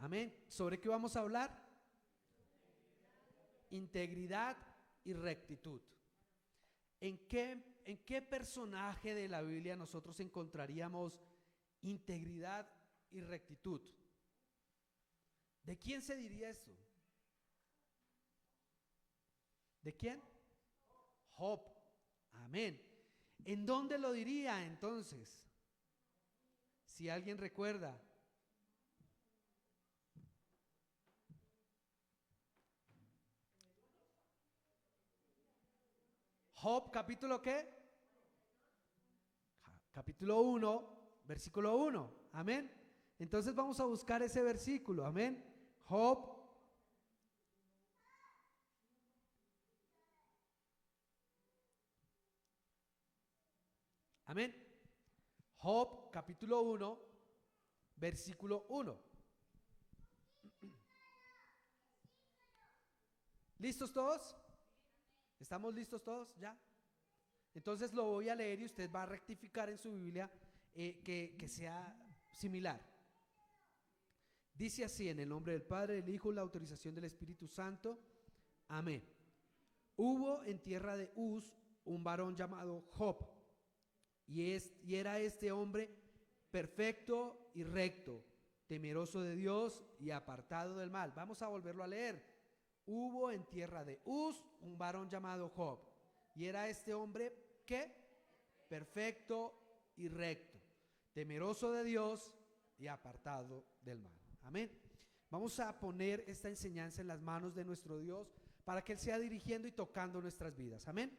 Amén. ¿Sobre qué vamos a hablar? Integridad y rectitud. ¿En qué personaje de la Biblia nosotros encontraríamos integridad y rectitud? ¿De quién se diría esto? ¿De quién? Job. Amén. ¿En dónde lo diría entonces? Si alguien recuerda. Job, capítulo ¿qué? Capítulo 1, versículo 1. Amén. Entonces vamos a buscar ese versículo. Amén. Job. Amén. Job, capítulo 1, versículo 1. ¿Listos todos? ¿Estamos listos todos? ¿Ya? Entonces lo voy a leer y usted va a rectificar en su Biblia que sea similar. Dice así: en el nombre del Padre, del Hijo y la autorización del Espíritu Santo. Amén. Hubo en tierra de Uz un varón llamado Job, y era este hombre perfecto y recto, temeroso de Dios y apartado del mal. Vamos a volverlo a leer. Hubo en tierra de Uz un varón llamado Job, y era este hombre ¿qué? Perfecto y recto, temeroso de Dios y apartado del mal. Amén. Vamos a poner esta enseñanza en las manos de nuestro Dios para que Él sea dirigiendo y tocando nuestras vidas. Amén.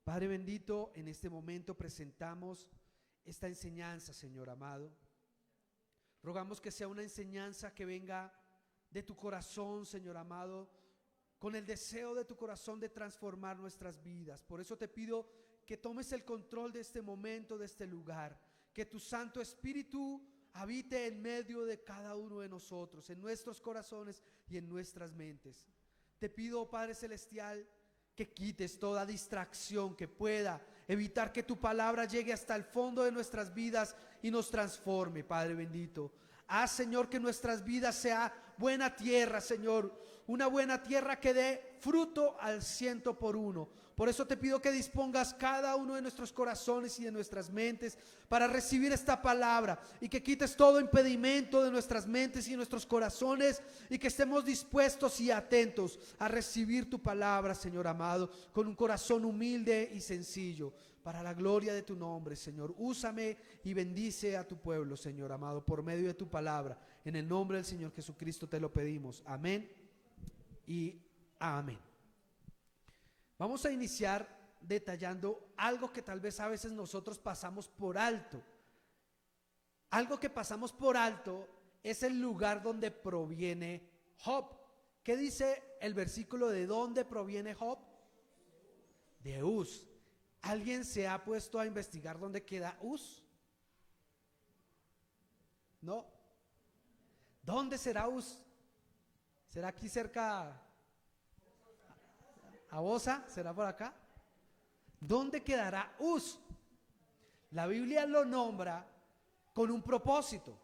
Padre bendito, en este momento presentamos esta enseñanza, Señor amado. Rogamos que sea una enseñanza que venga de tu corazón, Señor amado, con el deseo de tu corazón de transformar nuestras vidas. Por eso te pido que tomes el control de este momento, de este lugar, que tu Santo Espíritu habite en medio de cada uno de nosotros, en nuestros corazones y en nuestras mentes. Te pido, Padre Celestial, que quites toda distracción que pueda evitar que tu palabra llegue hasta el fondo de nuestras vidas y nos transforme, Padre bendito. Haz, Señor, que nuestras vidas sea buena tierra, Señor, una buena tierra que dé fruto al 100%. Por eso te pido que dispongas cada uno de nuestros corazones y de nuestras mentes para recibir esta palabra, y que quites todo impedimento de nuestras mentes y nuestros corazones, y que estemos dispuestos y atentos a recibir tu palabra, Señor amado, con un corazón humilde y sencillo, para la gloria de tu nombre, Señor. Úsame y bendice a tu pueblo, Señor amado, por medio de tu palabra. En el nombre del Señor Jesucristo te lo pedimos. Amén y amén. Vamos a iniciar detallando algo que tal vez a veces nosotros pasamos por alto. Algo que pasamos por alto es el lugar donde proviene Job. ¿Qué dice el versículo de dónde proviene Job? De Uz. ¿Alguien se ha puesto a investigar dónde queda Uz? ¿No? ¿Dónde será Uz? ¿Será aquí cerca a Bosa? ¿Será por acá? ¿Dónde quedará Uz? La Biblia lo nombra con un propósito.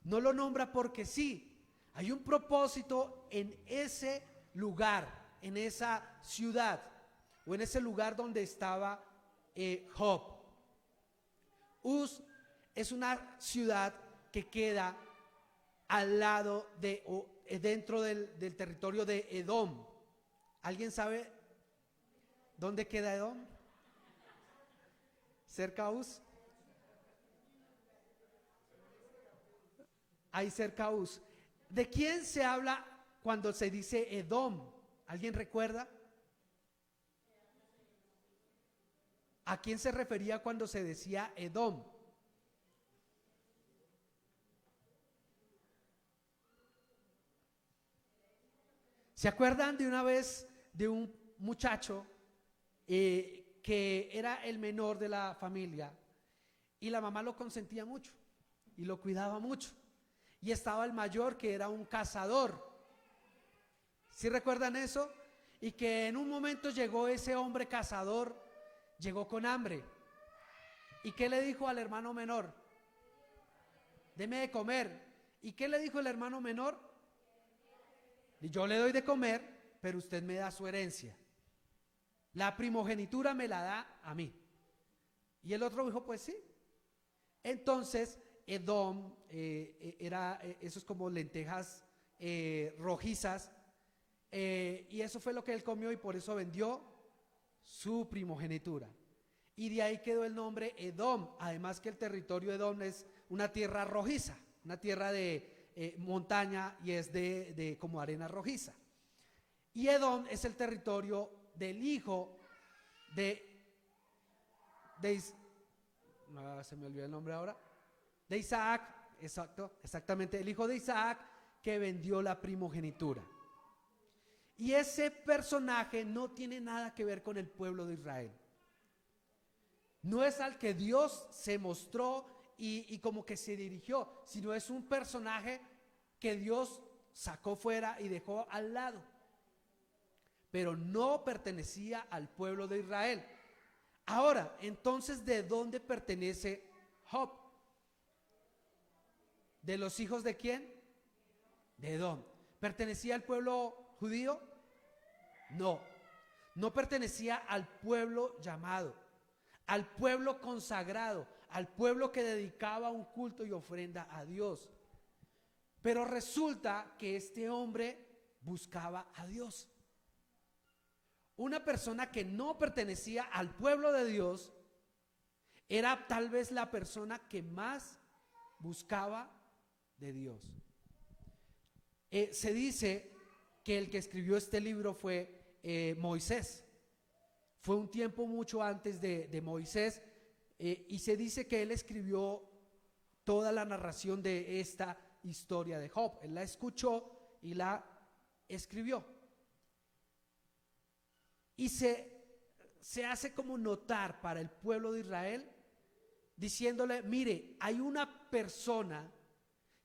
No lo nombra porque sí. Hay un propósito en ese lugar, en esa ciudad, o en ese lugar donde estaba Job. Uz es una ciudad que queda al lado de, o dentro del territorio de Edom. ¿Alguien sabe dónde queda Edom? ¿Cerca a Uz? Ahí cerca a Uz. ¿De quién se habla cuando se dice Edom? ¿Alguien recuerda? ¿A quién se refería cuando se decía Edom? ¿Se acuerdan de una vez de un muchacho que era el menor de la familia, y la mamá lo consentía mucho y lo cuidaba mucho, y estaba el mayor, que era un cazador? ¿Sí recuerdan eso? Y que en un momento llegó ese hombre cazador, llegó con hambre, ¿y qué le dijo al hermano menor? Deme de comer. ¿Y qué le dijo el hermano menor? Yo le doy de comer, pero usted me da su herencia. La primogenitura me la da a mí. Y el otro dijo, pues sí. Entonces, Edom, eso es como lentejas rojizas, y eso fue lo que él comió y por eso vendió su primogenitura. Y de ahí quedó el nombre Edom, además que el territorio de Edom es una tierra rojiza, una tierra de montaña y es de como arena rojiza. Y Edom es el territorio del hijo se me olvidó el nombre ahora, de Isaac, exactamente, el hijo de Isaac que vendió la primogenitura. Y ese personaje no tiene nada que ver con el pueblo de Israel. No es al que Dios se mostró y como que se dirigió, sino es un personaje que Dios sacó fuera y dejó al lado. Pero no pertenecía al pueblo de Israel. Ahora, entonces, ¿de dónde pertenece Job? ¿De los hijos de quién? De Edom. ¿Pertenecía al pueblo judío? No, no pertenecía al pueblo llamado, al pueblo consagrado, al pueblo que dedicaba un culto y ofrenda a Dios. Pero resulta que este hombre buscaba a Dios. Una persona que no pertenecía al pueblo de Dios era tal vez la persona que más buscaba de Dios. Se dice que el que escribió este libro fue Moisés. Fue un tiempo mucho antes de Moisés, y se dice que él escribió toda la narración de esta historia de Job. Él la escuchó y la escribió. Y se hace como notar para el pueblo de Israel, diciéndole, mire, hay una persona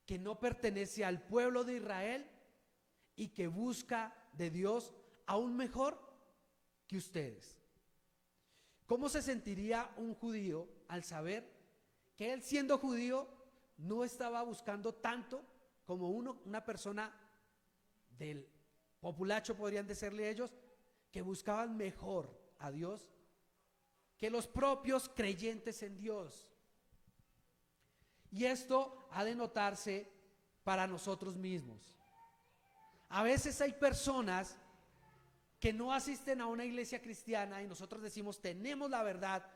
que no pertenece al pueblo de Israel y que busca de Dios aún mejor que ustedes. ¿Cómo se sentiría un judío al saber que él, siendo judío, no estaba buscando tanto como una persona del populacho, podrían decirle ellos, que buscaban mejor a Dios que los propios creyentes en Dios? Y esto ha de notarse para nosotros mismos. A veces hay personas que no asisten a una iglesia cristiana y nosotros decimos, tenemos la verdad,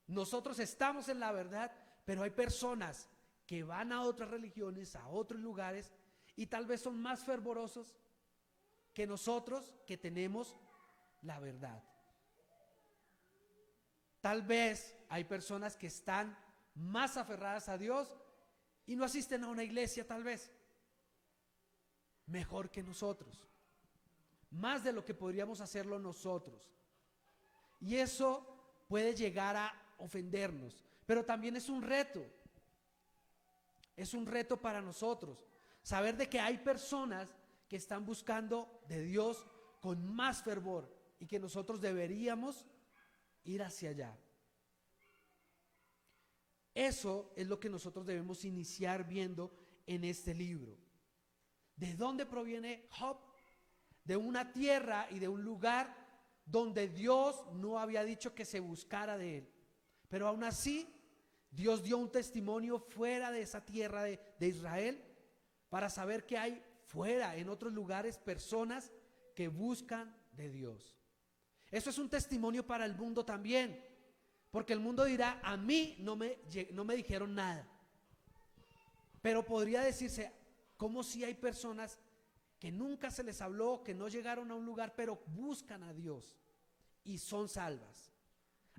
nosotros estamos en la verdad, pero hay personas que van a otras religiones, a otros lugares, y tal vez son más fervorosos que nosotros que tenemos la verdad. Tal vez hay personas que están más aferradas a Dios y no asisten a una iglesia, tal vez mejor que nosotros, más de lo que podríamos hacerlo nosotros, y eso puede llegar a ofendernos, pero también es un reto para nosotros, saber de que hay personas que están buscando de Dios con más fervor y que nosotros deberíamos ir hacia allá. Eso es lo que nosotros debemos iniciar viendo en este libro. ¿De dónde proviene Job? De una tierra y de un lugar donde Dios no había dicho que se buscara de él. Pero aún así, Dios dio un testimonio fuera de esa tierra de Israel para saber que hay fuera, en otros lugares, personas que buscan de Dios. Eso es un testimonio para el mundo también, porque el mundo dirá, a mí no me dijeron nada. Pero podría decirse, como si hay personas que nunca se les habló, que no llegaron a un lugar, pero buscan a Dios y son salvas.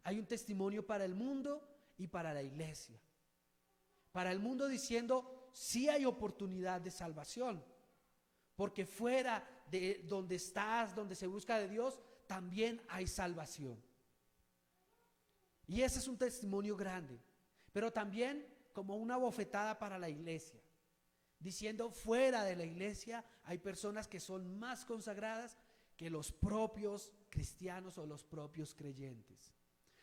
Hay un testimonio para el mundo y para la iglesia. Para el mundo diciendo, sí hay oportunidad de salvación, porque fuera de donde estás, donde se busca de Dios, también hay salvación. Y ese es un testimonio grande, pero también como una bofetada para la iglesia, diciendo, fuera de la iglesia hay personas que son más consagradas que los propios cristianos o los propios creyentes.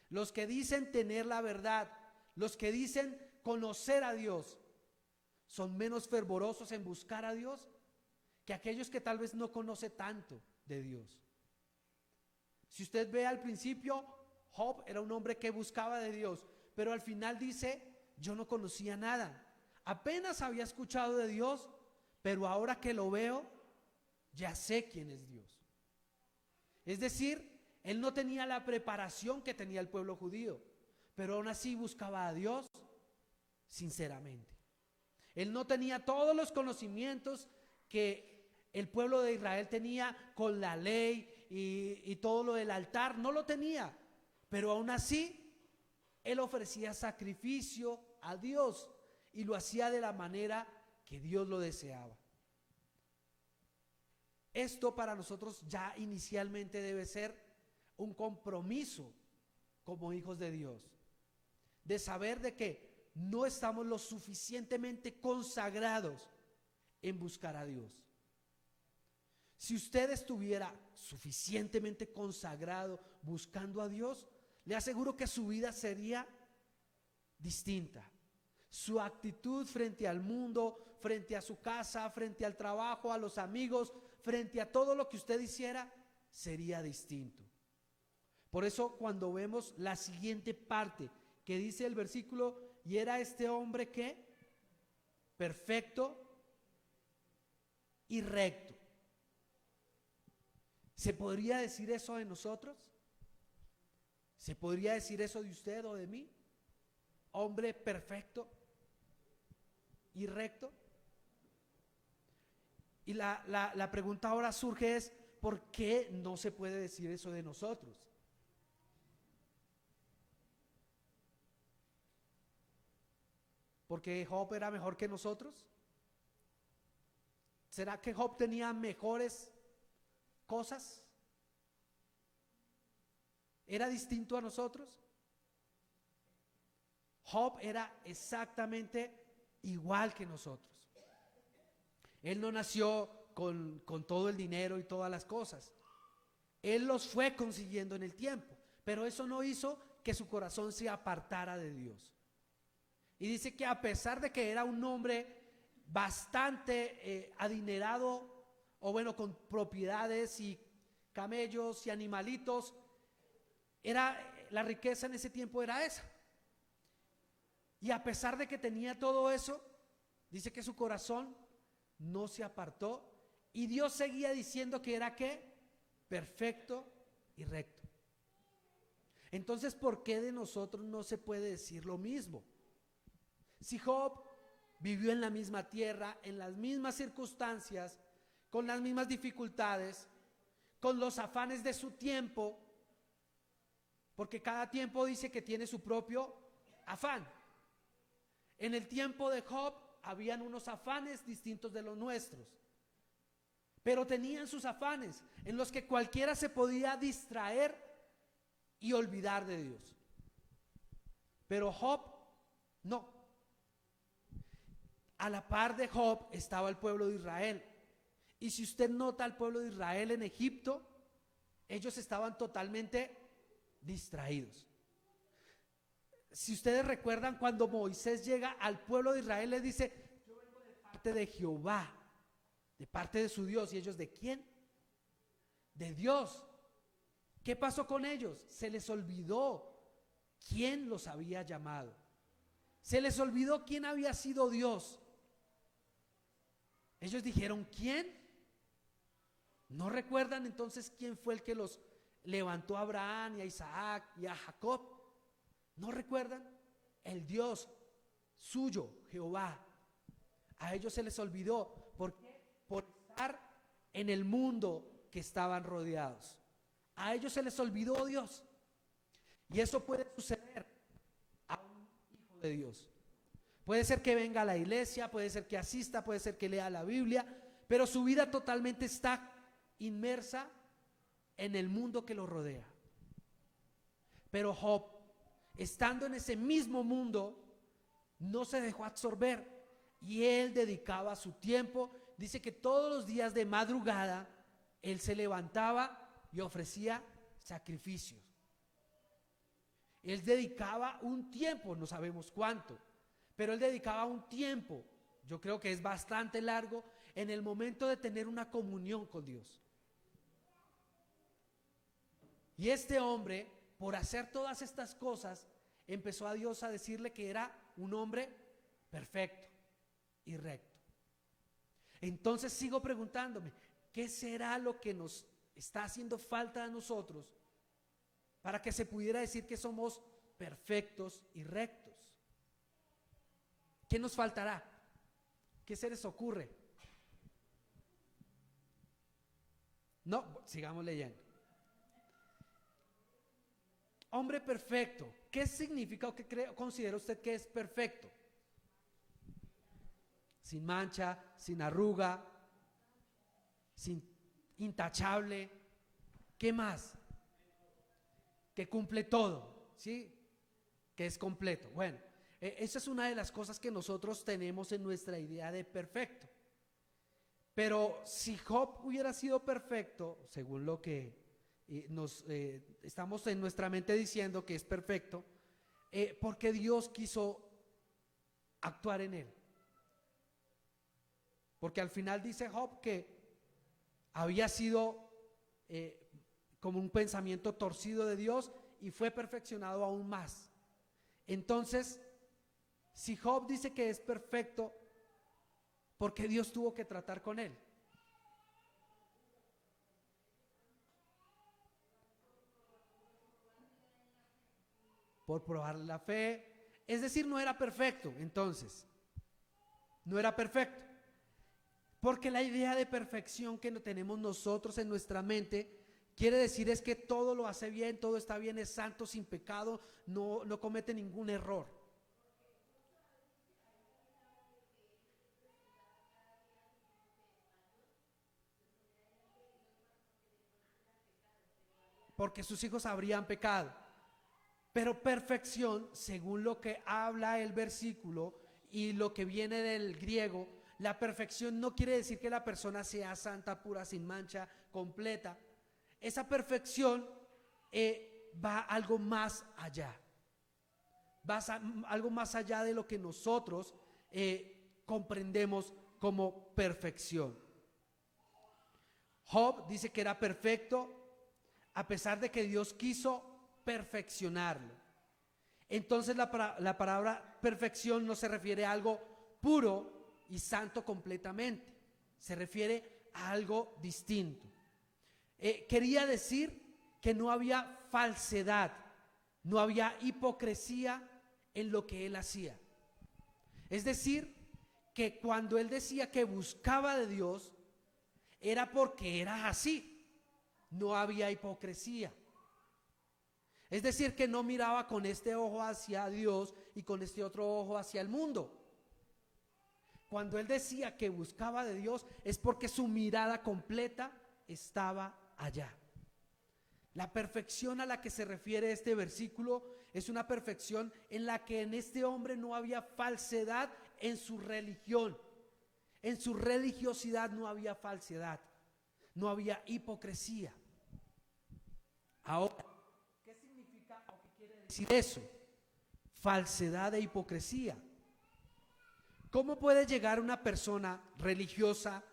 Los que dicen tener la verdad, los que dicen conocer a Dios, son menos fervorosos en buscar a Dios que aquellos que tal vez no conoce tanto de Dios. Si usted ve al principio, Job era un hombre que buscaba de Dios, pero al final dice, yo no conocía nada, apenas había escuchado de Dios, pero ahora que lo veo, ya sé quién es Dios. Es decir, él no tenía la preparación que tenía el pueblo judío, pero aún así buscaba a Dios sinceramente. Él no tenía todos los conocimientos que el pueblo de Israel tenía con la ley y todo lo del altar, no lo tenía, pero aún así él ofrecía sacrificio a Dios y lo hacía de la manera que Dios lo deseaba. Esto para nosotros ya inicialmente debe ser un compromiso como hijos de Dios, de saber de que no estamos lo suficientemente consagrados en buscar a Dios. Si usted estuviera suficientemente consagrado buscando a Dios, le aseguro que su vida sería distinta. Su actitud frente al mundo, frente a su casa, frente al trabajo, a los amigos, frente a todo lo que usted hiciera, sería distinto. Por eso cuando vemos la siguiente parte que dice el versículo, y era este hombre que perfecto y recto. ¿Se podría decir eso de nosotros? ¿Se podría decir eso de usted o de mí? Hombre perfecto y recto. Y la pregunta ahora surge es, ¿por qué no se puede decir eso de nosotros? ¿Porque Job era mejor que nosotros? ¿Será que Job tenía mejores cosas? ¿Era distinto a nosotros? Job era exactamente igual que nosotros. Él no nació con todo el dinero y todas las cosas. Él los fue consiguiendo en el tiempo, pero eso no hizo que su corazón se apartara de Dios. Y dice que a pesar de que era un hombre bastante adinerado, o bueno, con propiedades y camellos y animalitos, la riqueza en ese tiempo era esa. Y a pesar de que tenía todo eso, dice que su corazón no se apartó y Dios seguía diciendo que era ¿qué? Perfecto y recto. Entonces, ¿por qué de nosotros no se puede decir lo mismo? Si Job vivió en la misma tierra, en las mismas circunstancias, con las mismas dificultades, con los afanes de su tiempo, porque cada tiempo dice que tiene su propio afán. En el tiempo de Job habían unos afanes distintos de los nuestros, pero tenían sus afanes en los que cualquiera se podía distraer y olvidar de Dios. Pero Job no. A la par de Job estaba el pueblo de Israel. Y si usted nota al pueblo de Israel en Egipto, ellos estaban totalmente distraídos. Si ustedes recuerdan, cuando Moisés llega al pueblo de Israel, le dice: yo vengo de parte de Jehová, de parte de su Dios. ¿Y ellos de quién? De Dios. ¿Qué pasó con ellos? Se les olvidó quién los había llamado. Se les olvidó quién había sido Dios. Ellos dijeron: ¿quién? ¿No recuerdan entonces quién fue el que los levantó a Abraham y a Isaac y a Jacob? ¿No recuerdan? El Dios suyo, Jehová. A ellos se les olvidó. ¿Por qué? Por estar en el mundo que estaban rodeados. A ellos se les olvidó Dios. Y eso puede suceder a un hijo de Dios. Puede ser que venga a la iglesia, puede ser que asista, puede ser que lea la Biblia, pero su vida totalmente está inmersa en el mundo que lo rodea. Pero Job, estando en ese mismo mundo, no se dejó absorber y él dedicaba su tiempo. Dice que todos los días de madrugada él se levantaba y ofrecía sacrificios. Él dedicaba un tiempo, no sabemos cuánto, pero él dedicaba un tiempo yo creo que es bastante largo en el momento de tener una comunión con Dios. Y este hombre, por hacer todas estas cosas, empezó a Dios a decirle que era un hombre perfecto y recto. Entonces sigo preguntándome, ¿qué será lo que nos está haciendo falta a nosotros para que se pudiera decir que somos perfectos y rectos? ¿Qué nos faltará? ¿Qué se les ocurre? No, sigamos leyendo. Hombre perfecto, ¿qué significa o qué considera usted que es perfecto? Sin mancha, sin arruga, intachable. ¿Qué más? Que cumple todo, ¿sí? Que es completo. Bueno, esa es una de las cosas que nosotros tenemos en nuestra idea de perfecto. Pero si Job hubiera sido perfecto, según lo que estamos en nuestra mente diciendo que es perfecto, porque Dios quiso actuar en él. Porque al final dice Job que había sido como un pensamiento torcido de Dios y fue perfeccionado aún más. Entonces, si Job dice que es perfecto, ¿por qué Dios tuvo que tratar con él? Por probar la fe. Es decir, no era perfecto. Entonces, no era perfecto. Porque la idea de perfección que tenemos nosotros en nuestra mente quiere decir es que todo lo hace bien, todo está bien, es santo, sin pecado, no comete ningún error. Porque sus hijos habrían pecado. Pero perfección, según lo que habla el versículo y lo que viene del griego, la perfección no quiere decir que la persona sea santa, pura, sin mancha, completa. Esa perfección va algo más allá. Algo más allá de lo que nosotros comprendemos como perfección. Job dice que era perfecto a pesar de que Dios quiso perfeccionarlo. Entonces la palabra perfección no se refiere a algo puro y santo completamente, se refiere a algo distinto. Quería decir que no había falsedad, no había hipocresía en lo que él hacía. Es decir, que cuando él decía que buscaba de Dios, era porque era así, no había hipocresía. Es decir, que no miraba con este ojo hacia Dios y con este otro ojo hacia el mundo. Cuando él decía que buscaba de Dios es porque su mirada completa estaba allá. La perfección a la que se refiere este versículo es una perfección en la que en este hombre no había falsedad en su religión. En su religiosidad no había falsedad, no había hipocresía. Ahora, ¿qué significa o qué quiere decir eso? Falsedad e hipocresía. ¿Cómo puede llegar una persona religiosa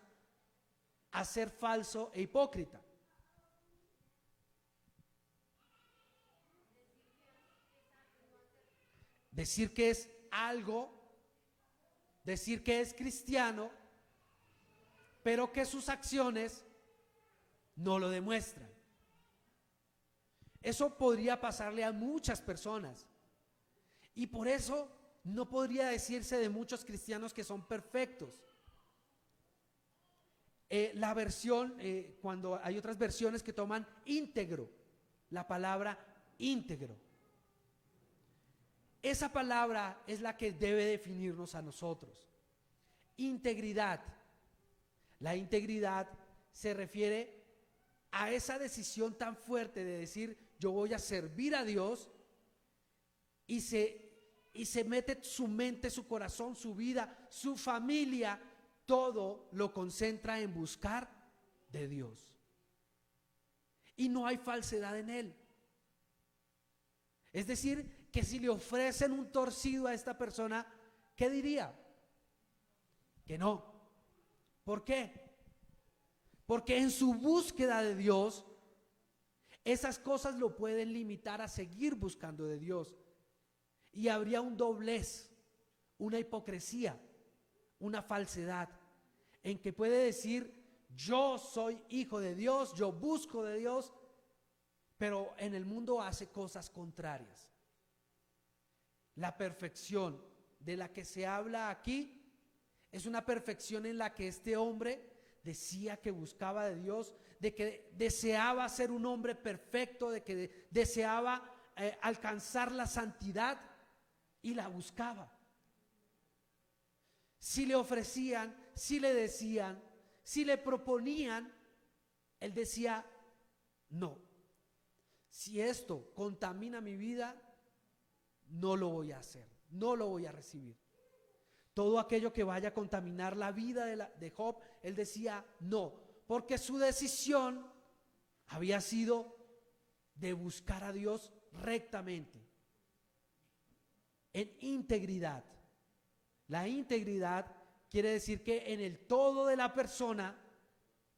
a ser falso e hipócrita? Decir que es algo, decir que es cristiano, pero que sus acciones no lo demuestran. Eso podría pasarle a muchas personas. Y por eso no podría decirse de muchos cristianos que son perfectos. La versión, cuando hay otras versiones que toman íntegro, la palabra íntegro. Esa palabra es la que debe definirnos a nosotros. Integridad. La integridad se refiere a esa decisión tan fuerte de decir yo voy a servir a Dios y se mete su mente, su corazón, su vida, su familia, todo lo concentra en buscar de Dios. Y no hay falsedad en él. Es decir, que si le ofrecen un torcido a esta persona, ¿qué diría? que no. ¿Por qué? Porque en su búsqueda de Dios, esas cosas lo pueden limitar a seguir buscando de Dios. Y habría un doblez, una hipocresía, una falsedad, en que puede decir: yo soy hijo de Dios, yo busco de Dios, pero en el mundo hace cosas contrarias. La perfección de la que se habla aquí es una perfección en la que este hombre decía que buscaba de Dios, de que deseaba ser un hombre perfecto, de que deseaba alcanzar la santidad, y la buscaba. Si le ofrecían, si le decían, si le proponían, él decía: no, si esto contamina mi vida, no lo voy a hacer, no lo voy a recibir. Todo aquello que vaya a contaminar la vida de Job, él decía no, porque su decisión había sido de buscar a Dios rectamente, en integridad. La integridad quiere decir que en el todo de la persona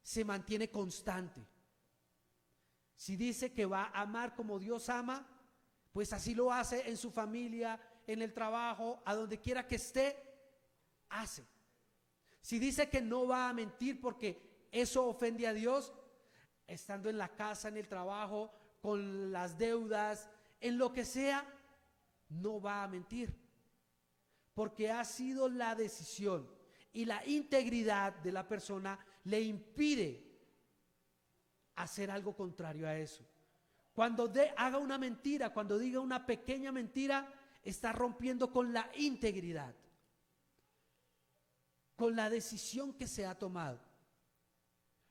se mantiene constante. Si dice que va a amar como Dios ama, pues así lo hace en su familia, en el trabajo, a donde quiera que esté, hace. Si dice que no va a mentir porque eso ofende a Dios, estando en la casa, en el trabajo, con las deudas, en lo que sea, no va a mentir, porque ha sido la decisión, y la integridad de la persona le impide hacer algo contrario a eso. Cuando haga una mentira, cuando diga una pequeña mentira, está rompiendo con la integridad, con la decisión que se ha tomado.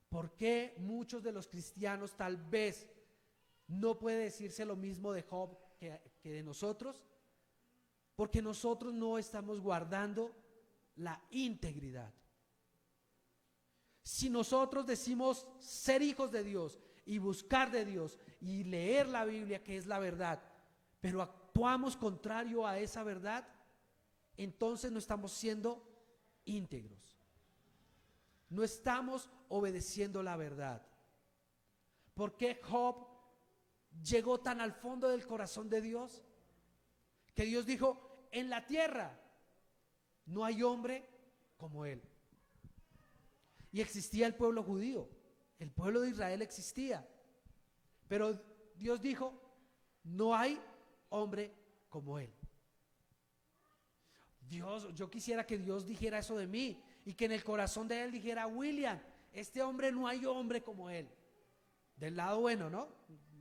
¿Por qué muchos de los cristianos tal vez no puede decirse lo mismo de Job que de nosotros? Porque nosotros no estamos guardando la integridad. Si nosotros decimos ser hijos de Dios y buscar de Dios y leer la Biblia, que es la verdad, pero actuamos contrario a esa verdad, entonces no estamos siendo íntegros, no estamos obedeciendo la verdad. ¿Por qué Job llegó tan al fondo del corazón de Dios? Que Dios dijo: en la tierra no hay hombre como él. Y existía el pueblo judío, el pueblo de Israel existía, pero Dios dijo: no hay hombre como él. Dios, yo quisiera que Dios dijera eso de mí, y que en el corazón de él dijera: William, este hombre, no hay hombre como él. Del lado bueno, ¿no?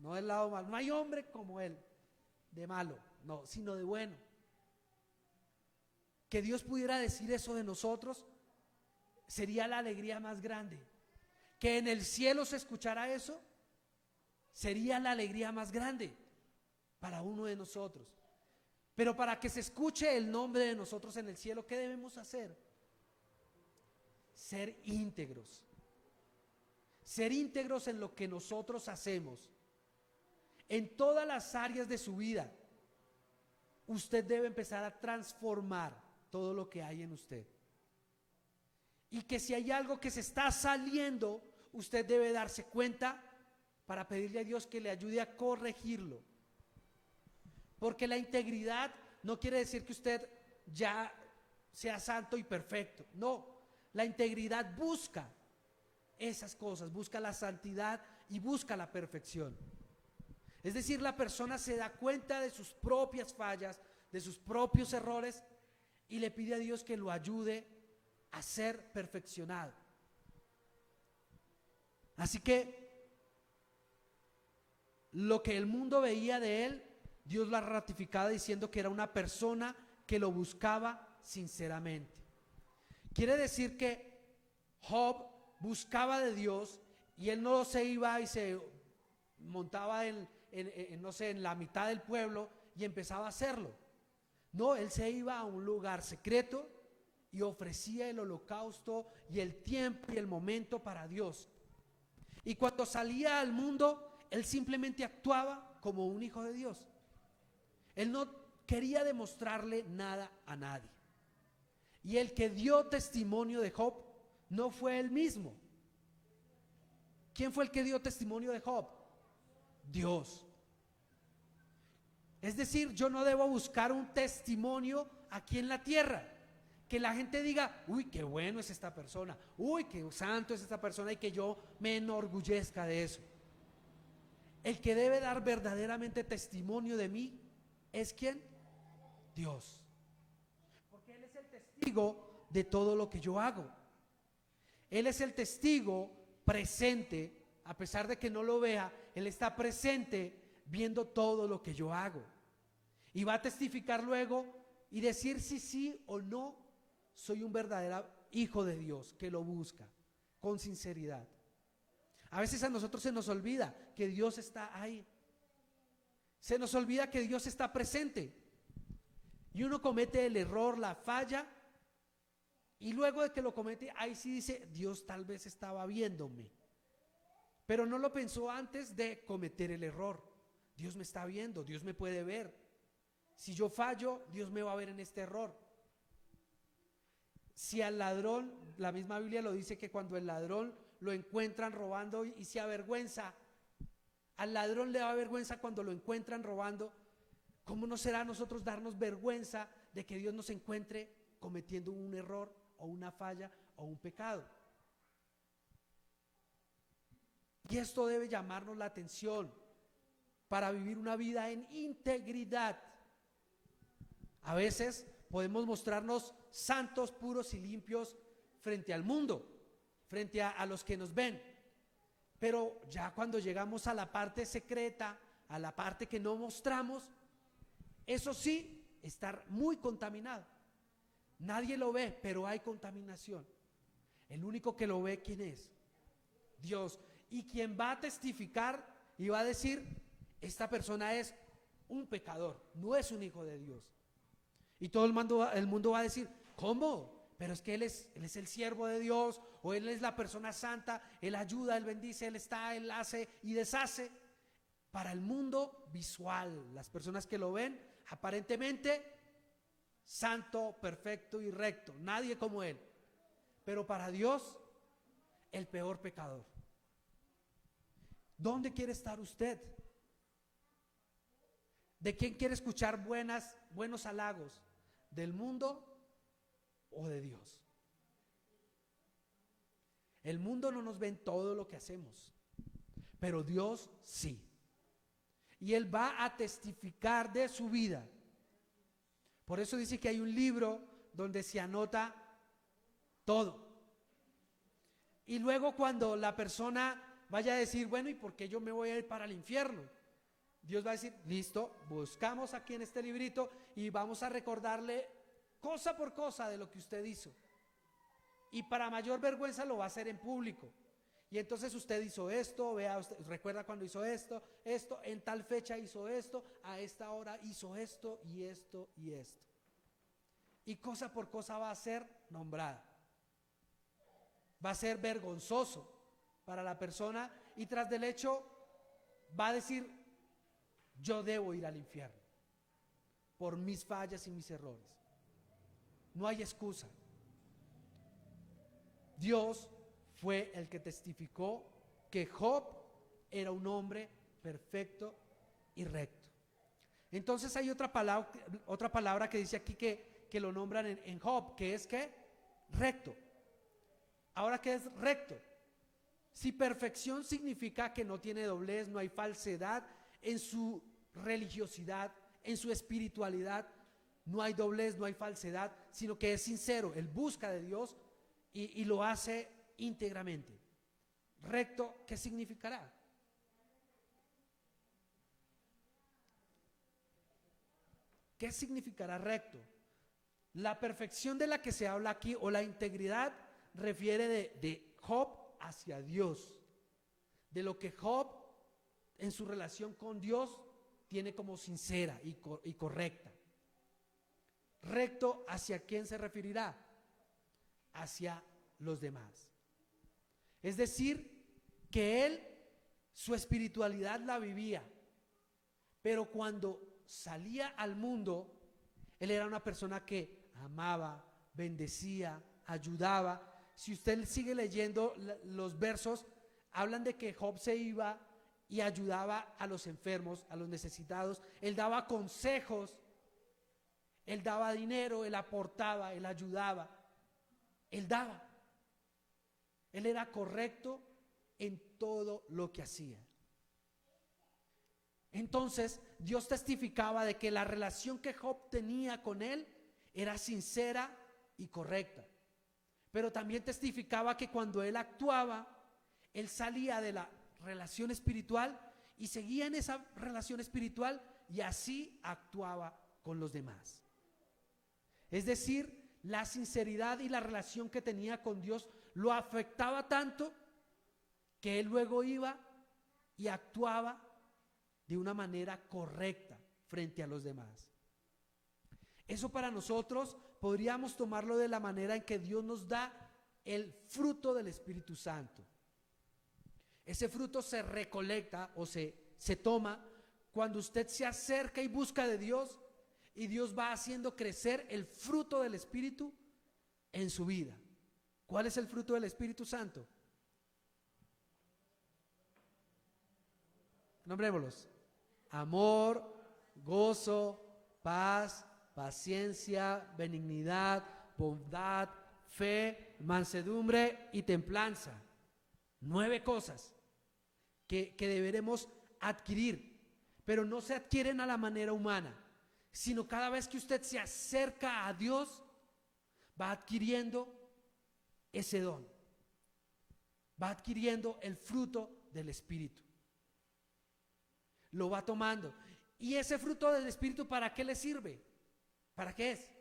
No del lado malo. No hay hombre como él, de malo, no, sino de bueno. Que Dios pudiera decir eso de nosotros sería la alegría más grande. Que en el cielo se escuchara eso sería la alegría más grande para uno de nosotros. Pero para que se escuche el nombre de nosotros en el cielo, ¿qué debemos hacer? Ser íntegros. Ser íntegros en lo que nosotros hacemos. En todas las áreas de su vida, usted debe empezar a transformar todo lo que hay en usted. Y que si hay algo que se está saliendo, usted debe darse cuenta para pedirle a Dios que le ayude a corregirlo. Porque la integridad no quiere decir que usted ya sea santo y perfecto. No, la integridad busca esas cosas, busca la santidad y busca la perfección. Es decir, la persona se da cuenta de sus propias fallas, de sus propios errores, y le pide a Dios que lo ayude a ser perfeccionado. Así que lo que el mundo veía de él, Dios lo ha ratificado diciendo que era una persona que lo buscaba sinceramente. Quiere decir que Job buscaba de Dios, y él no se iba y se montaba no sé, en la mitad del pueblo y empezaba a hacerlo. No, él se iba a un lugar secreto y ofrecía el holocausto y el tiempo y el momento para Dios. Y cuando salía al mundo, él simplemente actuaba como un hijo de Dios. Él no quería demostrarle nada a nadie. Y el que dio testimonio de Job no fue él mismo. ¿Quién fue el que dio testimonio de Job? Dios. Es decir, yo no debo buscar un testimonio aquí en la tierra, que la gente diga, uy, qué bueno es esta persona, uy, qué santo es esta persona, y que yo me enorgullezca de eso. El que debe dar verdaderamente testimonio de mí es ¿quién? Dios. Porque Él es el testigo de todo lo que yo hago. Él es el testigo presente, a pesar de que no lo vea, Él está presente viendo todo lo que yo hago. Y va a testificar luego y decir si sí o no soy un verdadero hijo de Dios que lo busca con sinceridad. A veces a nosotros se nos olvida que Dios está ahí. Se nos olvida que Dios está presente. Y uno comete el error, la falla, y luego de que lo comete, ahí sí dice, Dios tal vez estaba viéndome. Pero no lo pensó antes de cometer el error. Dios me está viendo, Dios me puede ver. Si yo fallo, Dios me va a ver en este error. Si al ladrón, la misma Biblia lo dice, que cuando el ladrón lo encuentran robando y se avergüenza, al ladrón le da vergüenza cuando lo encuentran robando, ¿cómo no será a nosotros darnos vergüenza de que Dios nos encuentre cometiendo un error o una falla o un pecado? Y esto debe llamarnos la atención para vivir una vida en integridad. A veces podemos mostrarnos santos, puros y limpios frente al mundo, frente a los que nos ven. Pero ya cuando llegamos a la parte secreta, a la parte que no mostramos, eso sí, estar muy contaminado. Nadie lo ve, pero hay contaminación. El único que lo ve, ¿quién es? Dios. Y quien va a testificar y va a decir, esta persona es un pecador, no es un hijo de Dios. Y todo el mundo va a decir, ¿cómo? Pero es que él es el siervo de Dios, o él es la persona santa, él ayuda, él bendice, él está, él hace y deshace. Para el mundo visual, las personas que lo ven, aparentemente santo, perfecto y recto, nadie como él. Pero para Dios, el peor pecador. ¿Dónde quiere estar usted? ¿De quién quiere escuchar buenos halagos? ¿Del mundo o de Dios? El mundo no nos ve en todo lo que hacemos, pero Dios sí. Y Él va a testificar de su vida. Por eso dice que hay un libro donde se anota todo. Y luego cuando la persona vaya a decir, bueno, ¿y por qué yo me voy a ir para el infierno? Dios va a decir, listo, buscamos aquí en este librito y vamos a recordarle cosa por cosa de lo que usted hizo. Y para mayor vergüenza lo va a hacer en público. Y entonces usted hizo esto, vea, usted recuerda cuando hizo esto, en tal fecha hizo esto, a esta hora hizo esto y esto y esto. Y cosa por cosa va a ser nombrada. Va a ser vergonzoso para la persona y tras del hecho va a decir, yo debo ir al infierno por mis fallas y mis errores. No hay excusa. Dios fue el que testificó que Job era un hombre perfecto y recto. Entonces hay otra palabra que dice aquí que lo nombran en Job, que es ¿qué? Recto. Ahora, ¿qué es recto? Si perfección significa que no tiene doblez, no hay falsedad en su religiosidad, en su espiritualidad, no hay doblez, no hay falsedad, sino que es sincero, él busca de Dios y lo hace íntegramente. Recto, ¿qué significará? ¿Qué significará recto? La perfección de la que se habla aquí, o la integridad, refiere de Job hacia Dios, de lo que Job en su relación con Dios tiene como sincera y correcta. Recto, ¿hacia quién se referirá? Hacia los demás. Es decir, que él su espiritualidad la vivía, pero cuando salía al mundo, él era una persona que amaba, bendecía, ayudaba. Si usted sigue leyendo los versos, hablan de que Job se iba y ayudaba a los enfermos, a los necesitados. Él daba consejos, él daba dinero, él aportaba, él ayudaba, él daba. Él era correcto en todo lo que hacía. Entonces Dios testificaba de que la relación que Job tenía con él era sincera y correcta. Pero también testificaba que cuando él actuaba, él salía de la relación espiritual y seguía en esa relación espiritual y así actuaba con los demás. Es decir, la sinceridad y la relación que tenía con Dios lo afectaba tanto que él luego iba y actuaba de una manera correcta frente a los demás. Eso para nosotros podríamos tomarlo de la manera en que Dios nos da el fruto del Espíritu Santo. Ese fruto se recolecta o se toma cuando usted se acerca y busca de Dios, y Dios va haciendo crecer el fruto del Espíritu en su vida. ¿Cuál es el fruto del Espíritu Santo? Nombrémoslos: amor, gozo, paz, paciencia, benignidad, bondad, fe, mansedumbre y templanza. 9 cosas que deberemos adquirir, pero no se adquieren a la manera humana, sino cada vez que usted se acerca a Dios, va adquiriendo ese don, va adquiriendo el fruto del Espíritu, lo va tomando. ¿Y ese fruto del Espíritu para qué le sirve? ¿Para qué es?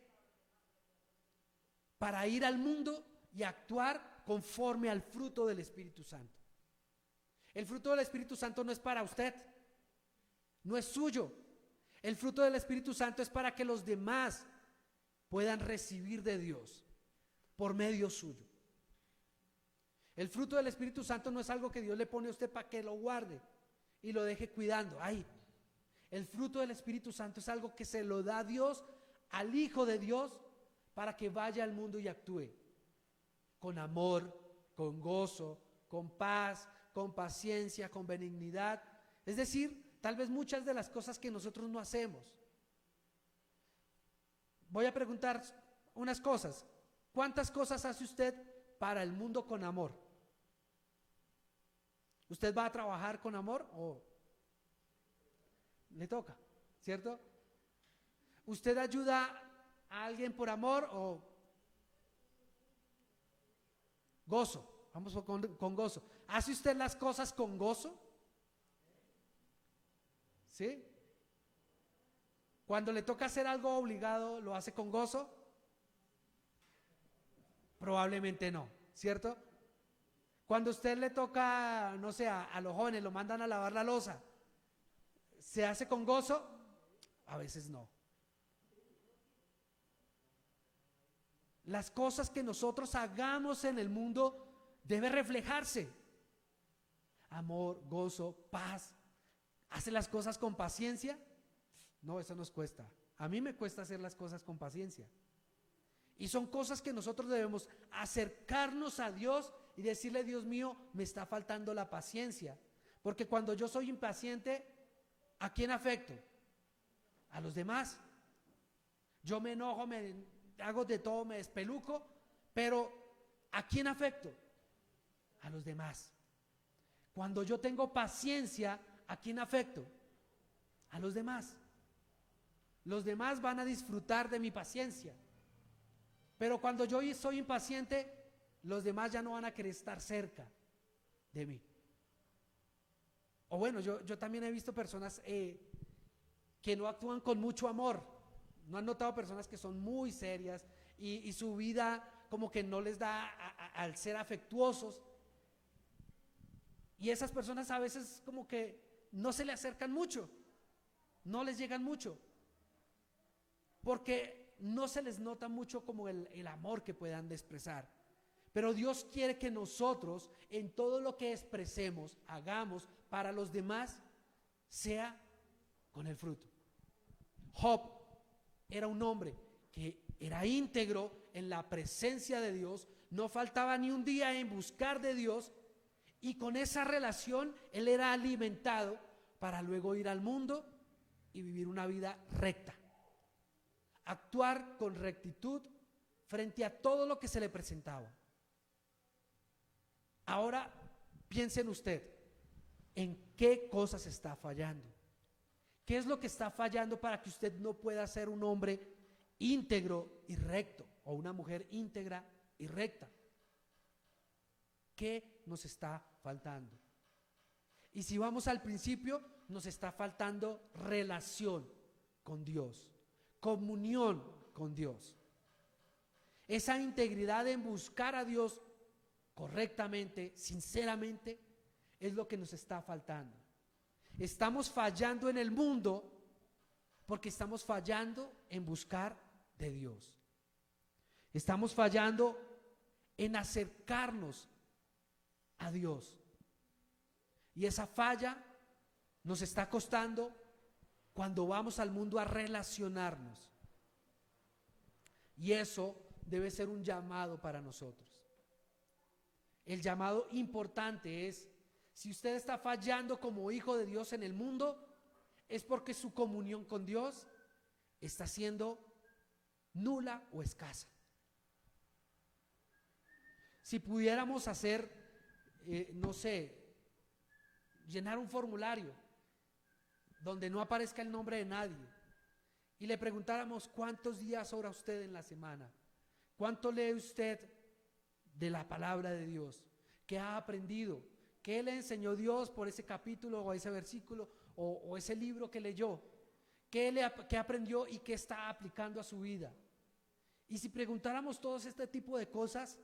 Para ir al mundo y actuar conforme al fruto del Espíritu Santo. El fruto del Espíritu Santo no es para usted, no es suyo. El fruto del Espíritu Santo es para que los demás puedan recibir de Dios por medio suyo. El fruto del Espíritu Santo no es algo que Dios le pone a usted para que lo guarde y lo deje cuidando ahí. El fruto del Espíritu Santo es algo que se lo da Dios al Hijo de Dios para que vaya al mundo y actúe con amor, con gozo, con paz, con paciencia, con benignidad. Es decir, tal vez muchas de las cosas que nosotros no hacemos. Voy a preguntar unas cosas. ¿Cuántas cosas hace usted para el mundo con amor? ¿Usted va a trabajar con amor o le toca, cierto? ¿Usted ayuda a alguien por amor o gozo? Vamos con gozo. ¿Hace usted las cosas con gozo? ¿Sí? Cuando le toca hacer algo obligado, ¿lo hace con gozo? Probablemente no, ¿cierto? Cuando a usted le toca, no sé, a los jóvenes lo mandan a lavar la loza, ¿se hace con gozo? A veces no. Las cosas que nosotros hagamos en el mundo debe reflejarse. Amor, gozo, paz. ¿Hace las cosas con paciencia? No, eso nos cuesta. A mí me cuesta hacer las cosas con paciencia. Y son cosas que nosotros debemos acercarnos a Dios y decirle: Dios mío, me está faltando la paciencia. Porque cuando yo soy impaciente, ¿a quién afecto? A los demás. Yo me enojo, me hago de todo, me despeluco, pero ¿a quién afecto? A los demás. Cuando yo tengo paciencia, ¿a quién afecto? A los demás. Los demás van a disfrutar de mi paciencia. Pero cuando yo soy impaciente, los demás ya no van a querer estar cerca de mí. O bueno, yo también he visto personas que no actúan con mucho amor. ¿No han notado personas que son muy serias y su vida como que no les da al ser afectuosos? Y esas personas a veces como que no se le acercan mucho, no les llegan mucho, porque no se les nota mucho como el amor que puedan expresar. Pero Dios quiere que nosotros en todo lo que expresemos, hagamos para los demás, sea con el fruto. Job era un hombre que era íntegro en la presencia de Dios, no faltaba ni un día en buscar de Dios, y con esa relación él era alimentado para luego ir al mundo y vivir una vida recta, actuar con rectitud frente a todo lo que se le presentaba. Ahora piensen usted, ¿en qué cosas está fallando? ¿Qué es lo que está fallando para que usted no pueda ser un hombre íntegro y recto, o una mujer íntegra y recta? ¿Qué nos está faltando? Y si vamos al principio, nos está faltando relación con Dios, comunión con Dios. Esa integridad en buscar a Dios correctamente, sinceramente, es lo que nos está faltando. Estamos fallando en el mundo porque estamos fallando en buscar de Dios. Estamos fallando en acercarnos a Dios. Y esa falla nos está costando cuando vamos al mundo a relacionarnos. Y eso debe ser un llamado para nosotros. El llamado importante es: si usted está fallando como hijo de Dios en el mundo, es porque su comunión con Dios está siendo nula o escasa. Si pudiéramos hacer, no sé, llenar un formulario donde no aparezca el nombre de nadie y le preguntáramos: ¿cuántos días ora usted en la semana? ¿Cuánto lee usted de la palabra de Dios? ¿Qué ha aprendido? ¿Qué le enseñó Dios por ese capítulo o ese versículo o ese libro que leyó? ¿Qué aprendió y qué está aplicando a su vida? Y si preguntáramos todos este tipo de cosas,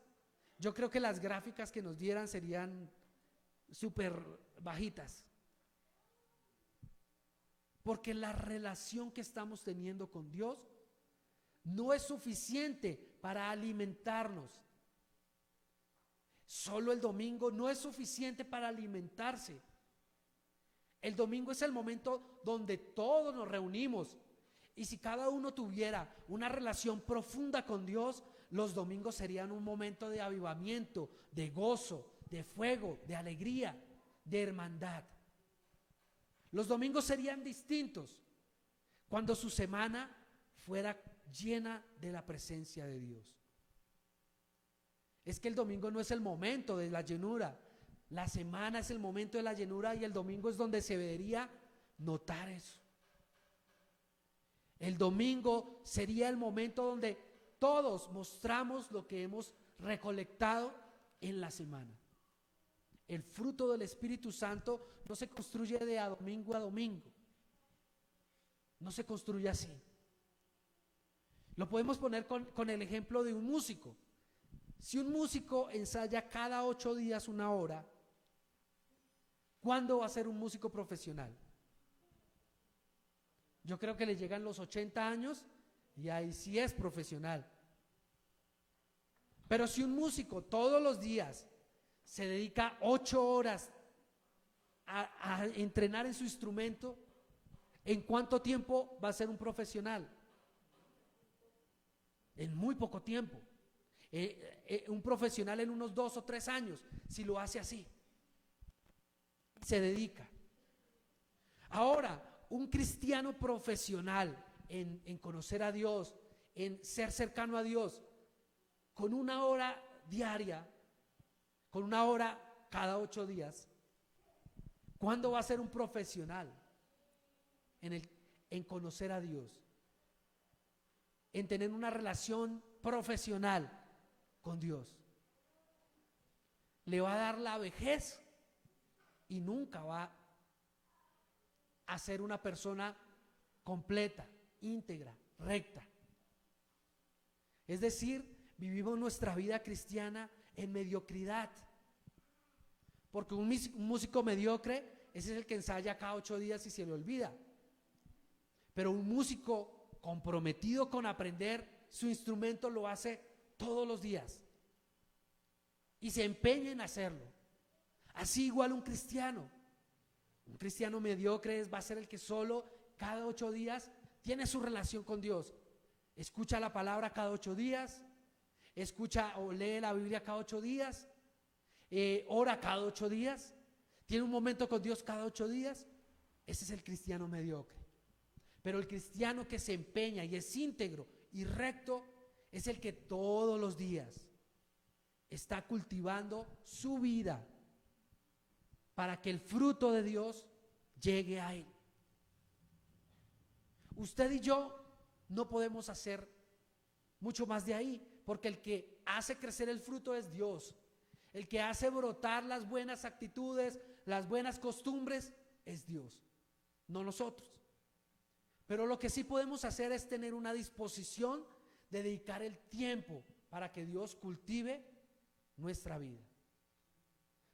yo creo que las gráficas que nos dieran serían súper bajitas. Porque la relación que estamos teniendo con Dios no es suficiente para alimentarnos. Solo el domingo no es suficiente para alimentarse. El domingo es el momento donde todos nos reunimos. Y si cada uno tuviera una relación profunda con Dios, los domingos serían un momento de avivamiento, de gozo, de fuego, de alegría, de hermandad. Los domingos serían distintos cuando su semana fuera llena de la presencia de Dios. Es que el domingo no es el momento de la llenura. La semana es el momento de la llenura y el domingo es donde se debería notar eso. El domingo sería el momento donde todos mostramos lo que hemos recolectado en la semana. El fruto del Espíritu Santo no se construye de a domingo a domingo. No se construye así. Lo podemos poner con el ejemplo de un músico. Si un músico ensaya cada 8 días 1 hora, ¿cuándo va a ser un músico profesional? Yo creo que le llegan los 80 años y ahí sí es profesional. Pero si un músico todos los días se dedica 8 horas a entrenar en su instrumento, ¿en cuánto tiempo va a ser un profesional? En muy poco tiempo. Un profesional en unos 2 o 3 años, si lo hace así, se dedica. Ahora, un cristiano profesional en conocer a Dios, en ser cercano a Dios, con 1 hora diaria, con 1 hora cada 8 días, ¿cuándo va a ser un profesional en conocer a Dios? En tener una relación profesional con Dios. Le va a dar la vejez y nunca va a ser una persona completa, íntegra, recta. Es decir, vivimos nuestra vida cristiana en mediocridad. Porque un músico mediocre, ese es el que ensaya cada 8 días y se le olvida. Pero un músico comprometido con aprender su instrumento lo hace todos los días y se empeña en hacerlo. Así igual un cristiano mediocre va a ser el que solo cada 8 días tiene su relación con Dios, escucha la palabra cada 8 días, escucha o lee la Biblia cada 8 días, ora cada 8 días, tiene un momento con Dios cada 8 días. Ese es el cristiano mediocre. Pero el cristiano que se empeña y es íntegro y recto es el que todos los días está cultivando su vida para que el fruto de Dios llegue a él. Usted y yo no podemos hacer mucho más de ahí, porque el que hace crecer el fruto es Dios. El que hace brotar las buenas actitudes, las buenas costumbres, es Dios, no nosotros. Pero lo que sí podemos hacer es tener una disposición de dedicar el tiempo para que Dios cultive nuestra vida,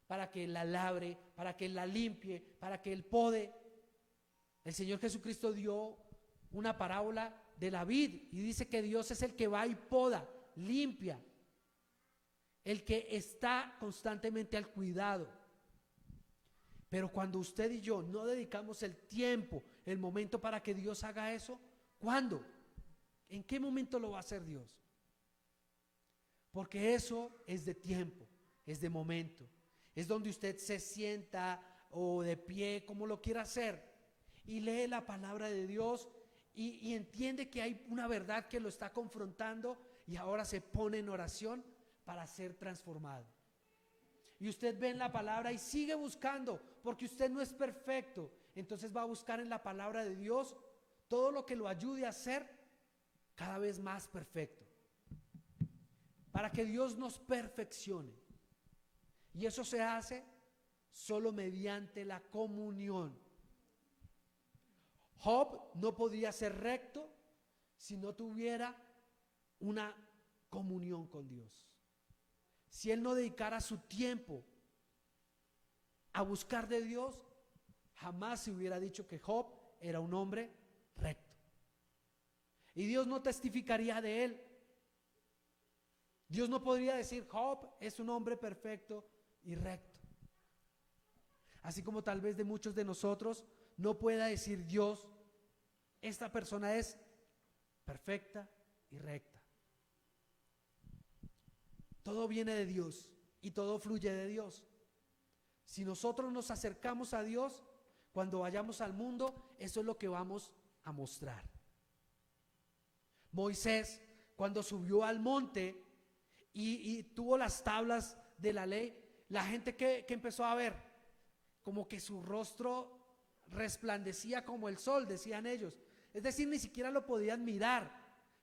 para que Él la labre, para que Él la limpie, para que Él pode. El Señor Jesucristo dio una parábola de la vid y dice que Dios es el que va y poda, limpia, el que está constantemente al cuidado. Pero cuando usted y yo no dedicamos el tiempo, el momento para que Dios haga eso, ¿cuándo? ¿En qué momento lo va a hacer Dios? Porque eso es de tiempo, es de momento, es donde usted se sienta o de pie, como lo quiera hacer, y lee la palabra de Dios y entiende que hay una verdad que lo está confrontando y ahora se pone en oración para ser transformado. Y usted ve en la palabra y sigue buscando, porque usted no es perfecto. Entonces va a buscar en la palabra de Dios todo lo que lo ayude a ser cada vez más perfecto, para que Dios nos perfeccione. Y eso se hace solo mediante la comunión. Job no podía ser recto si no tuviera una comunión con Dios. Si él no dedicara su tiempo a buscar de Dios, jamás se hubiera dicho que Job era un hombre recto. Y Dios no testificaría de él. Dios no podría decir: Job es un hombre perfecto y recto. Así como tal vez de muchos de nosotros no pueda decir Dios: esta persona es perfecta y recta. Todo viene de Dios y todo fluye de Dios. Si nosotros nos acercamos a Dios, cuando vayamos al mundo, eso es lo que vamos a mostrar. Moisés, cuando subió al monte y tuvo las tablas de la ley, la gente que empezó a ver, como que su rostro resplandecía como el sol, decían ellos. Es decir, ni siquiera lo podían mirar,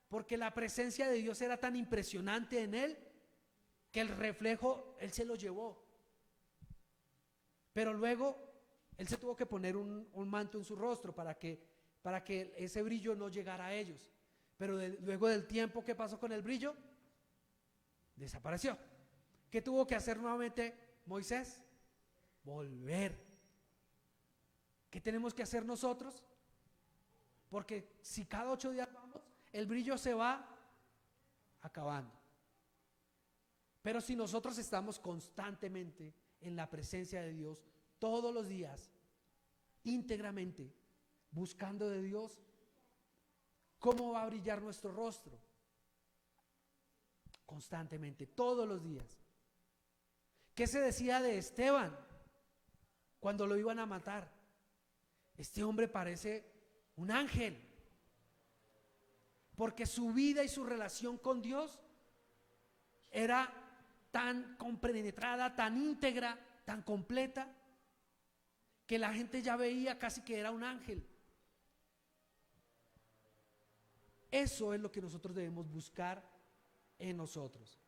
porque la presencia de Dios era tan impresionante en él, que el reflejo él se lo llevó. Pero luego él se tuvo que poner un manto en su rostro para que ese brillo no llegara a ellos. Pero luego del tiempo, ¿qué pasó con el brillo? Desapareció. ¿Qué tuvo que hacer nuevamente Moisés? Volver. ¿Qué tenemos que hacer nosotros? Porque si cada 8 días vamos, el brillo se va acabando. Pero si nosotros estamos constantemente en la presencia de Dios, todos los días, íntegramente, buscando de Dios, ¿cómo va a brillar nuestro rostro? Constantemente, todos los días. ¿Qué se decía de Esteban cuando lo iban a matar? Este hombre parece un ángel, porque su vida y su relación con Dios era tan compenetrada, tan íntegra, tan completa, que la gente ya veía casi que era un ángel. Eso es lo que nosotros debemos buscar en nosotros.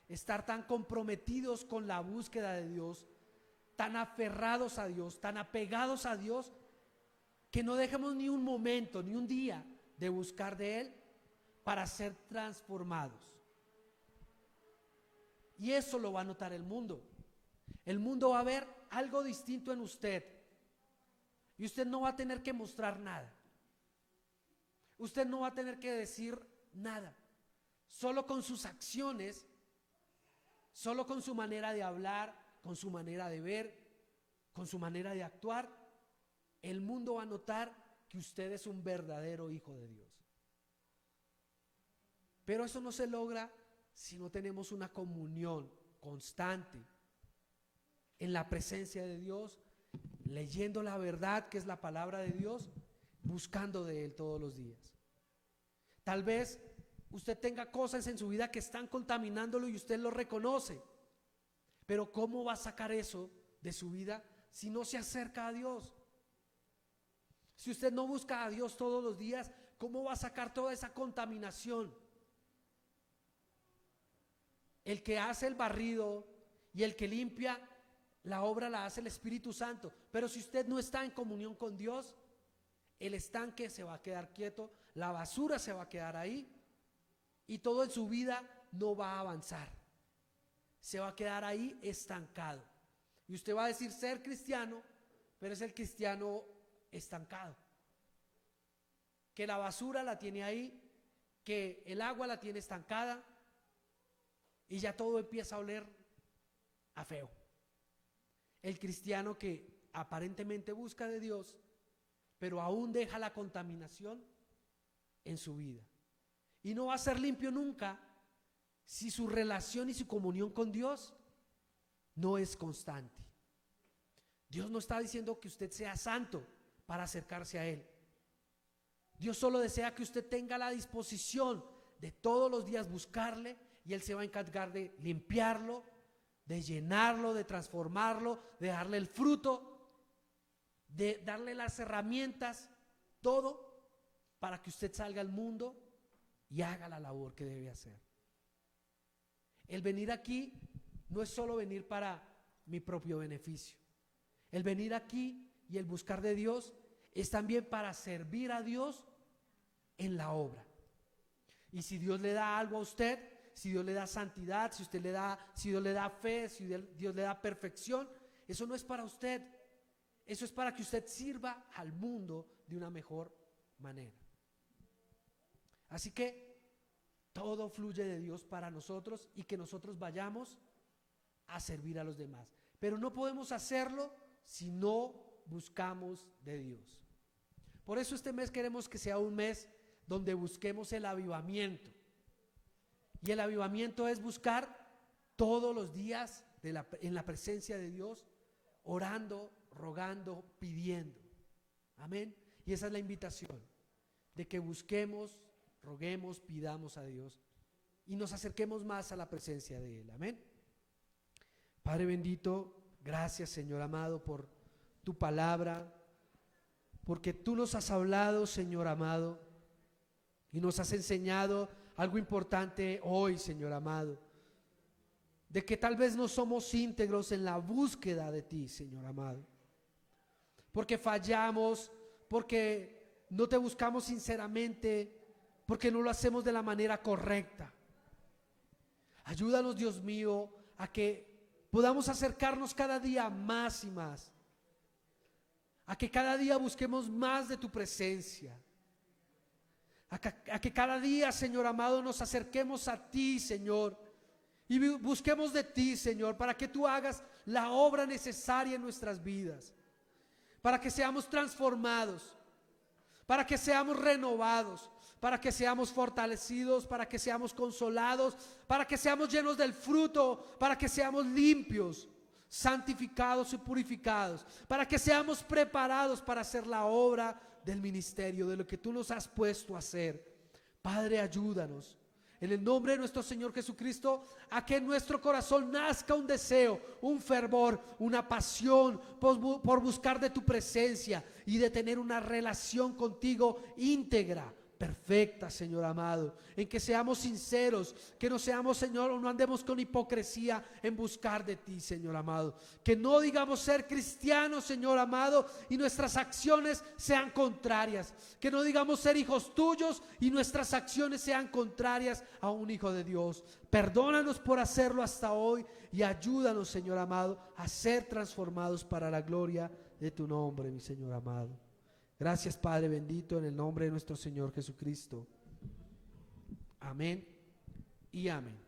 Estar tan comprometidos con la búsqueda de Dios, tan aferrados a Dios, tan apegados a Dios, que no dejemos ni un momento, ni un día de buscar de Él para ser transformados. Y eso lo va a notar el mundo. El mundo va a ver algo distinto en usted. Y usted no va a tener que mostrar nada. Usted no va a tener que decir nada. Solo con sus acciones, solo con su manera de hablar, con su manera de ver, con su manera de actuar, el mundo va a notar que usted es un verdadero hijo de Dios. Pero eso no se logra si no tenemos una comunión constante en la presencia de Dios, leyendo la verdad que es la palabra de Dios, buscando de Él todos los días. Tal vez usted tenga cosas en su vida que están contaminándolo y usted lo reconoce, pero ¿cómo va a sacar eso de su vida si no se acerca a Dios? Si usted no busca a Dios todos los días, ¿cómo va a sacar toda esa contaminación? El que hace el barrido y el que limpia la obra la hace el Espíritu Santo. Pero si usted no está en comunión con Dios, el estanque se va a quedar quieto, la basura se va a quedar ahí y todo en su vida no va a avanzar. Se va a quedar ahí estancado. Y usted va a decir ser cristiano, pero es el cristiano estancado. Que la basura la tiene ahí, que el agua la tiene estancada y ya todo empieza a oler a feo. El cristiano que aparentemente busca de Dios, pero aún deja la contaminación en su vida. Y no va a ser limpio nunca si su relación y su comunión con Dios no es constante. Dios no está diciendo que usted sea santo para acercarse a Él. Dios solo desea que usted tenga la disposición de todos los días buscarle, y Él se va a encargar de limpiarlo, de llenarlo, de transformarlo, de darle el fruto, de darle las herramientas, todo para que usted salga al mundo y haga la labor que debe hacer. El venir aquí no es solo venir para mi propio beneficio. El venir aquí y el buscar de Dios es también para servir a Dios en la obra. Y si Dios le da algo a usted, si Dios le da santidad, si Dios le da fe, si Dios le da perfección, eso no es para usted. Eso es para que usted sirva al mundo de una mejor manera. Así que todo fluye de Dios para nosotros y que nosotros vayamos a servir a los demás. Pero no podemos hacerlo si no buscamos de Dios. Por eso este mes queremos que sea un mes donde busquemos el avivamiento. Y el avivamiento es buscar todos los días en la presencia de Dios, orando, rogando, pidiendo. Amén. Y esa es la invitación, de que busquemos, roguemos, pidamos a Dios y nos acerquemos más a la presencia de Él. Amén. Padre bendito, gracias Señor amado por tu palabra, porque tú nos has hablado, Señor amado, y nos has enseñado algo importante hoy, Señor amado, de que tal vez no somos íntegros en la búsqueda de ti, Señor amado, porque fallamos, porque no te buscamos sinceramente, porque no lo hacemos de la manera correcta. Ayúdanos, Dios mío, a que podamos acercarnos cada día más y más, a que cada día busquemos más de tu presencia, a que cada día, Señor amado, nos acerquemos a ti, Señor, y busquemos de ti, Señor, para que tú hagas la obra necesaria en nuestras vidas, para que seamos transformados, para que seamos renovados, para que seamos fortalecidos, para que seamos consolados, para que seamos llenos del fruto, para que seamos limpios, santificados y purificados, para que seamos preparados para hacer la obra del ministerio, de lo que tú nos has puesto a hacer. Padre, ayúdanos en el nombre de nuestro Señor Jesucristo, a que en nuestro corazón nazca un deseo, un fervor, una pasión por buscar de tu presencia y de tener una relación contigo íntegra, perfecta, Señor amado, en que seamos sinceros, que no seamos, Señor, o no andemos con hipocresía en buscar de ti, Señor amado, que no digamos ser cristianos, Señor amado, y nuestras acciones sean contrarias, que no digamos ser hijos tuyos y nuestras acciones sean contrarias a un hijo de Dios. Perdónanos por hacerlo hasta hoy y ayúdanos, Señor amado, a ser transformados para la gloria de tu nombre, mi Señor amado. Gracias, Padre bendito, en el nombre de nuestro Señor Jesucristo. Amén y amén.